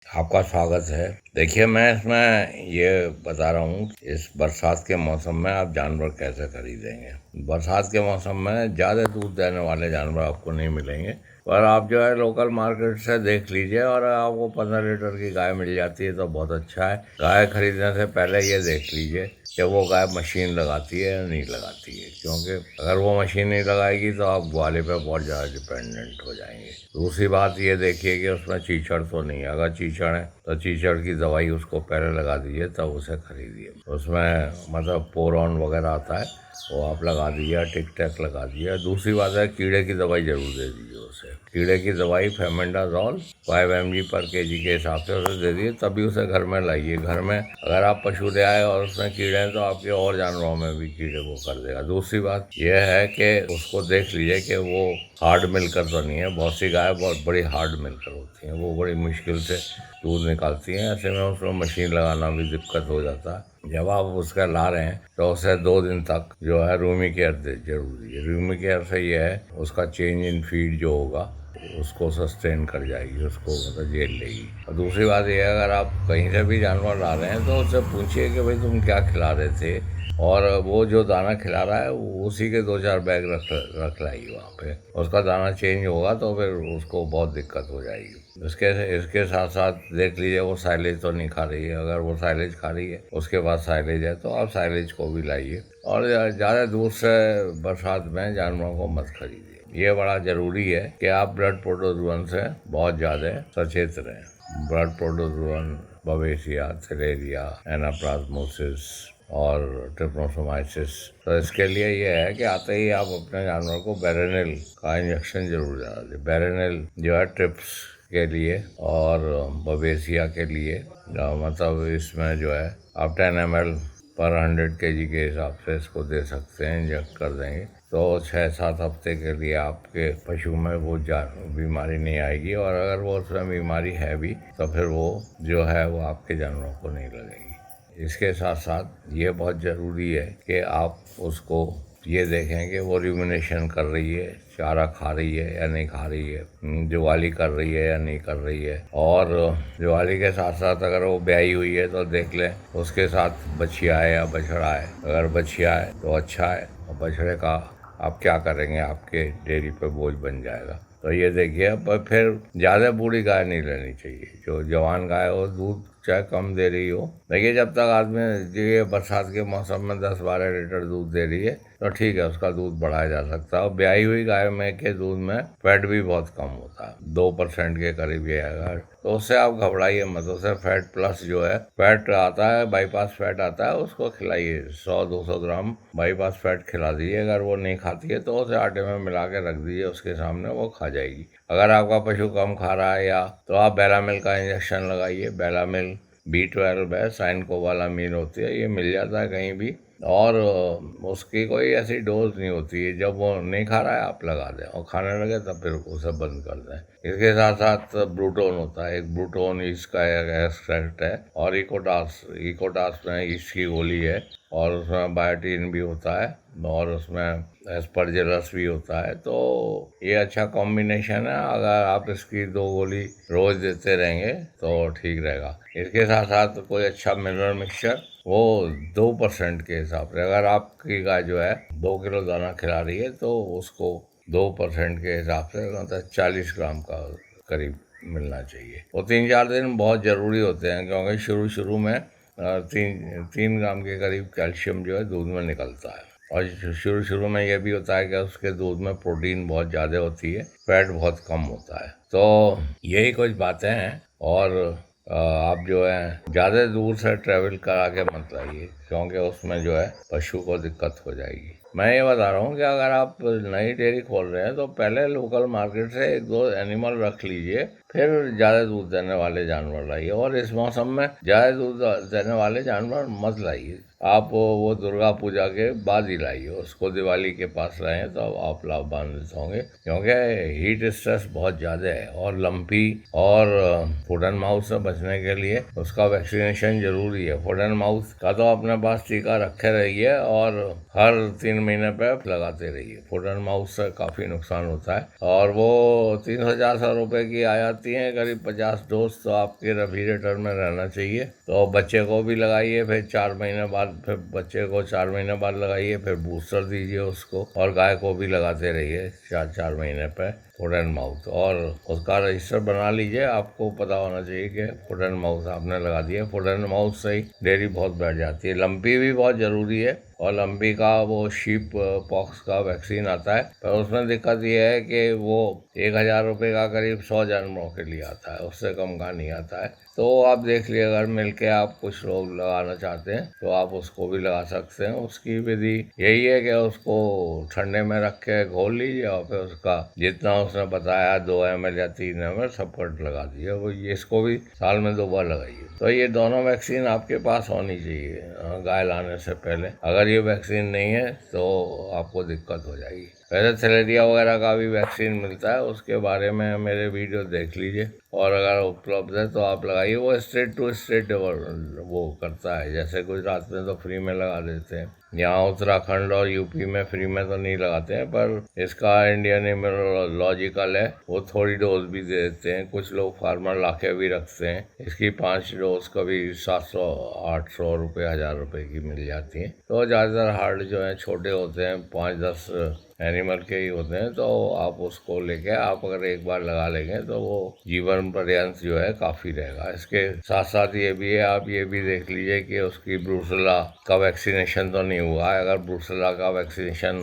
आपका स्वागत है। देखिए, मैं इसमें ये बता रहा हूँ, इस बरसात के मौसम में आप जानवर कैसे खरीदेंगे। बरसात के मौसम में ज़्यादा दूध देने वाले जानवर आपको नहीं मिलेंगे, पर आप जो है लोकल मार्केट से देख लीजिए और आपको 15 लीटर की गाय मिल जाती है तो बहुत अच्छा है। गाय खरीदने से पहले ये देख लीजिए कि वो गाय मशीन लगाती है या नहीं लगाती है, क्योंकि अगर वो मशीन नहीं लगाएगी तो आप ग्वाले पे बहुत ज़्यादा डिपेंडेंट हो जाएंगे। दूसरी बात ये देखिए कि उसमें चीचड़ तो नहीं है। अगर चीचड़ है तो चीचड़ की दवाई उसको पहले लगा दीजिए, तब उसे खरीदिए। उसमें मतलब पोरॉन वगैरह आता है, वो आप लगा दीजिए, टिक टैक लगा दीजिए। दूसरी बात है, कीड़े की दवाई जरूर दे दीजिए उसे। कीड़े की दवाई फेमेंडाजॉल 5 mg पर kg के हिसाब से उसे दे दिए, तभी उसे घर में लाइए। घर में अगर आप पशु ले आए और उसमें कीड़े हैं तो आपके और जानवरों में भी कीड़े को कर देगा। दूसरी बात यह है कि उसको देख लीजिए कि वो हार्ड मिल्कर तो नहीं है। बहुत सी गाय बहुत बड़ी हार्ड मिल्कर होती हैं, वो बड़ी मुश्किल से दूध निकालती हैं। ऐसे में उसमें मशीन लगाना भी दिक्कत हो जाता है। जब आप उसका ला रहे हैं तो उसे 2 दिन तक जो है रूमी केयर जरूरी है। रूमी केयर से ये है, उसका चेंज इन फीड जो होगा उसको सस्टेन कर जाएगी, उसको मतलब झेल लेगी। और दूसरी बात यह है, अगर आप कहीं से भी जानवर ला रहे हैं तो उससे पूछिए कि भाई तुम क्या खिला रहे थे, और वो जो दाना खिला रहा है वो उसी के 2-4 बैग रख लाइए वहाँ पे। उसका दाना चेंज होगा तो फिर उसको बहुत दिक्कत हो जाएगी। इसके साथ साथ देख लीजिए वो साइलेज तो नहीं खा रही है। अगर वो साइलेज खा रही है, उसके पास साइलेज है, तो आप साइलेज को भी लाइए। और ज़्यादा दूर से बरसात में जानवरों को मत खरीदिए। ये बड़ा ज़रूरी है कि आप ब्लड प्रोटोजोअन से बहुत ज़्यादा सचेत रहें। ब्लड प्रोटोजोअन, बवेसिया, थैलेरिया, एनाप्लाज्मोसिस और ट्रिप्नोसोमाइसिस। तो इसके लिए ये है कि आते ही आप अपने जानवर को बेरेनिल का इंजेक्शन जरूर डाल दें। बेरेनिल जो है ट्रिप्स के लिए और बवेसिया के लिए, मतलब इसमें जो है आप 10 ml पर 100 kg के हिसाब से इसको दे सकते हैं, इंजेक्ट कर देंगे तो 6-7 हफ्ते के लिए आपके पशु में वो बीमारी नहीं आएगी। और अगर वो उसमें बीमारी है भी तो फिर वो जो है वो आपके जानवरों को नहीं लगेगी। इसके साथ साथ ये बहुत ज़रूरी है कि आप उसको ये देखें कि वो रिमिनेशन कर रही है, चारा खा रही है या नहीं खा रही है, जुगाली कर रही है या नहीं कर रही है। और जुगाली के साथ साथ अगर वो ब्याही हुई है तो देख लें उसके साथ बछिया है या बछड़ा है। अगर बछिया है तो अच्छा है, और बछड़े का आप क्या करेंगे, आपके डेयरी पे बोझ बन जाएगा। तो ये देखिए, पर फिर ज़्यादा बूढ़ी गाय नहीं लेनी चाहिए। जो जवान गाय हो, दूध चाहे कम दे रही हो, देखिए जब तक आदमी ये बरसात के मौसम में 10-12 लीटर दूध दे रही है तो ठीक है, उसका दूध बढ़ाया जा सकता है। और ब्याही हुई गाय में के दूध में फैट भी बहुत कम होता है, 2% के करीब ये है। तो उससे आप घबराइए मत। उससे फैट प्लस जो है फैट आता है, बाईपास फैट आता है, उसको खिलाइए। 100-200 ग्राम बाईपास फैट खिला दीजिए। अगर वो नहीं खाती है तो उसे आटे में मिला के रख दीजिए उसके सामने, वो खा जाएगी। अगर आपका पशु कम खा रहा है या तो आप बेलामिल का इंजेक्शन लगाइए। बेलामिल B12 है, साइनकोबालामीन होती है, ये मिल जाता है कहीं भी। और उसकी कोई ऐसी डोज नहीं होती है। जब वो नहीं खा रहा है आप लगा दें, और खाने लगे तब फिर उसे बंद कर दें। इसके साथ साथ ब्रूटोन होता है, एक ब्रूटोन इसका एक एक्सट्रैक्ट है। और इकोटास में इसकी गोली है, और उसमें बायोटीन भी होता है, और उसमें एस्परजिलस भी होता है। तो ये अच्छा कॉम्बिनेशन है। अगर आप इसकी 2 गोली रोज देते रहेंगे तो ठीक रहेगा। इसके साथ साथ कोई अच्छा मिनरल मिक्सचर, वो 2% के हिसाब से, अगर आपकी गाय जो है 2 किलो दाना खिला रही है तो उसको 2% के हिसाब से मतलब 40 ग्राम का करीब मिलना चाहिए। वो 3-4 दिन बहुत ज़रूरी होते हैं, क्योंकि शुरू में 3 ग्राम के करीब कैल्शियम जो है दूध में निकलता है। और शुरू में यह भी होता है कि उसके दूध में प्रोटीन बहुत ज़्यादा होती है, फैट बहुत कम होता है। तो यही कुछ बातें हैं। और आप जो है ज़्यादा दूर से ट्रैवल करा के मत लाइए, क्योंकि उसमें जो है पशु को दिक्कत हो जाएगी। मैं ये बता रहा हूँ कि अगर आप नई डेयरी खोल रहे हैं तो पहले लोकल मार्केट से 1-2 एनिमल रख लीजिए, फिर ज़्यादा दूध देने वाले जानवर लाइए। और इस मौसम में ज़्यादा दूध देने वाले जानवर मत लाइए। आप वो दुर्गा पूजा के बाद ही लाइए, उसको दिवाली के पास लाएँ तो आप लाभान्वित होंगे, क्योंकि हीट स्ट्रेस बहुत ज़्यादा है। और लंपी और फुट एंड माउथ से बचने के लिए उसका वैक्सीनेशन जरूरी है। फुट एंड माउथ का तो अपने पास टीका रखे रहिए, और हर 3 महीने पे लगाते रहिए। फुट एंड माउथ से काफ़ी नुकसान होता है, और वो 300-400 रुपये की आया जाती हैं करीब 50 डोज, तो आपके रेफ्रिजरेटर में रहना चाहिए। तो बच्चे को भी लगाइए, फिर 4 महीने बाद, फिर बच्चे को 4 महीने बाद लगाइए, फिर बूस्टर दीजिए उसको, और गाय को भी लगाते रहिए 4-4 महीने पे फुट एंड माउथ, और उसका रजिस्टर बना लीजिए। आपको पता होना चाहिए कि फुट एंड माउथ आपने लगा दिया। फुट एंड माउथ से ही डेयरी बहुत बैठ जाती है। लंपी भी बहुत ज़रूरी है, और लंपी का वो शीप पॉक्स का वैक्सीन आता है, पर उसमें दिक्कत ये है कि वो 1000 रुपये का करीब 100 जानवरों के लिए आता है, उससे कम का नहीं आता है। तो आप देख लिए, अगर मिलके आप कुछ लोग लगाना चाहते हैं तो आप उसको भी लगा सकते हैं। उसकी विधि यही है कि उसको ठंडे में रख के घोल लीजिए, और फिर उसका जितना उसने बताया 2 ml या 3 ml सब कट लगा दीजिए। वो इसको भी साल में 2 बार लगाइए। तो ये दोनों वैक्सीन आपके पास होनी चाहिए गाय लाने से पहले। अगर ये वैक्सीन नहीं है तो आपको दिक्कत हो जाएगी। वैसे थैलेरिया वगैरह का भी वैक्सीन मिलता है, उसके बारे में मेरे वीडियो देख लीजिए, और अगर उपलब्ध है तो आप लगाइए। वो स्टेट टू स्टेट वो करता है, जैसे गुजरात में तो फ्री में लगा देते हैं, यहाँ उत्तराखंड और यूपी में फ्री में तो नहीं लगाते हैं, पर इसका इंडियन इम्यूनोलॉजिकल है, वो थोड़ी डोज भी दे देते हैं। कुछ लोग फार्मर लाके भी रखते हैं। इसकी 5 डोज कभी 700-800 रुपये 1000 रुपये की मिल जाती हैं। तो ज़्यादातर हार्ड जो है छोटे होते हैं, 5-10 एनिमल के ही होते हैं। तो आप उसको लेके आप अगर एक बार लगा लेंगे तो वो जीवन पर्यंत जो है काफ़ी रहेगा। इसके साथ साथ ये भी है, आप ये भी देख लीजिए कि उसकी ब्रूसेला का वैक्सीनेशन तो नहीं हुआ है। अगर ब्रूसेला का वैक्सीनेशन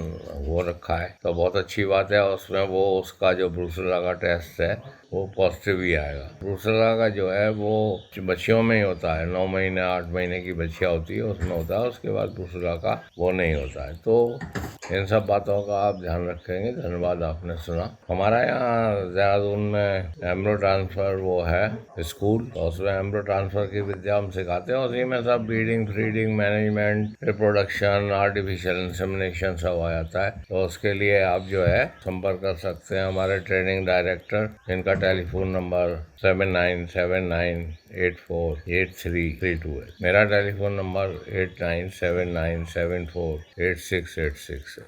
हो रखा है तो बहुत अच्छी बात है, उसमें वो उसका जो ब्रूसेला का टेस्ट है वो पॉजिटिव ही आएगा। ब्रूसेला का जो है वो बच्चियों में ही होता है, 9 महीने 8 महीने की बच्चियाँ होती है उसमें होता है, उसके बाद ब्रूसेला का वो नहीं होता है। तो इन सब बातों का आप ध्यान रखेंगे। धन्यवाद, आपने सुना। हमारा यहाँ देहरादून में एम्ब्रो ट्रांसफ़र वो है स्कूल, तो उसमें एम्ब्रो ट्रांसफ़र की विद्या हम सिखाते हैं। उसी में सब breeding, feeding, management, reproduction, artificial insemination सब आ जाता है। तो उसके लिए आप जो है संपर्क कर सकते हैं हमारे ट्रेनिंग डायरेक्टर, जिनका टेलीफोन नंबर 7979848332 है। मेरा टेलीफोन नंबर 8979748686 है।